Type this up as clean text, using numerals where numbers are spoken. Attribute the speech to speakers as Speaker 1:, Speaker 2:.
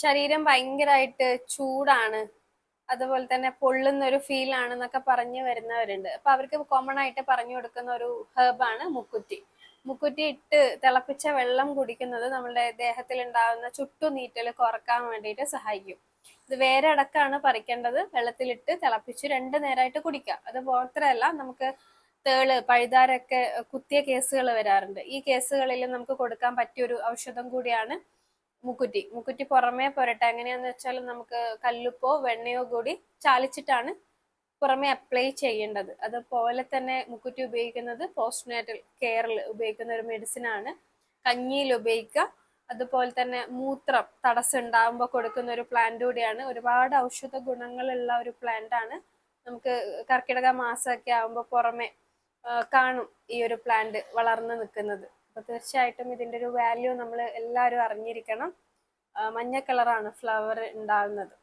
Speaker 1: ശരീരം ഭയങ്കരമായിട്ട് ചൂടാണ്, അതുപോലെ തന്നെ പൊള്ളുന്ന ഒരു ഫീൽ ആണെന്നൊക്കെ പറഞ്ഞു വരുന്നവരുണ്ട്. അപ്പൊ അവർക്ക് കോമൺ ആയിട്ട് പറഞ്ഞു കൊടുക്കുന്ന ഒരു ഹെർബാണ് മുക്കുറ്റി. മുക്കുറ്റി ഇട്ട് തിളപ്പിച്ച വെള്ളം കുടിക്കുന്നത് നമ്മുടെ ദേഹത്തിൽ ഉണ്ടാകുന്ന ചുട്ടുനീറ്റൽ കുറക്കാൻ വേണ്ടിയിട്ട് സഹായിക്കും. ഇത് വേറെ അടക്കാണ് പറിക്കേണ്ടത്. വെള്ളത്തിലിട്ട് തിളപ്പിച്ച് 2 നേരമായിട്ട് കുടിക്കാം. അത് മാത്രമല്ല, നമുക്ക് തേള് പഴുതാരൊക്കെ കുത്തിയ കേസുകൾ വരാറുണ്ട്. ഈ കേസുകളിൽ നമുക്ക് കൊടുക്കാൻ പറ്റിയ ഒരു ഔഷധം കൂടിയാണ് മുക്കുറ്റി. മുക്കുറ്റി പുറമേ പുരട്ടെ. എങ്ങനെയാന്ന് വെച്ചാൽ നമുക്ക് കല്ലുപ്പോ വെണ്ണയോ കൂടി ചാലിച്ചിട്ടാണ് പുറമെ അപ്ലൈ ചെയ്യേണ്ടത്. അതുപോലെ തന്നെ മുക്കുറ്റി ഉപയോഗിക്കുന്നത് പോസ്റ്റ്നേറ്റൽ കെയറിൽ ഉപയോഗിക്കുന്ന ഒരു മെഡിസിൻ ആണ്. കഞ്ഞിയിൽ ഉപയോഗിക്കുക. അതുപോലെ തന്നെ മൂത്രം തടസ്സം ഉണ്ടാകുമ്പോൾ കൊടുക്കുന്ന ഒരു പ്ലാന്റ് കൂടിയാണ്. ഒരുപാട് ഔഷധ ഗുണങ്ങളുള്ള ഒരു പ്ലാന്റ് ആണ്. നമുക്ക് കർക്കിടക മാസമൊക്കെ ആകുമ്പോൾ പുറമെ കാണും ഈ ഒരു പ്ലാന്റ് വളർന്നു നിൽക്കുന്നത്. അപ്പൊ തീർച്ചയായിട്ടും ഇതിന്റെ ഒരു വാല്യൂ നമ്മൾ എല്ലാവരും അറിഞ്ഞിരിക്കണം. മഞ്ഞ കളറാണ് ഫ്ലവർ ഉണ്ടാകുന്നത്.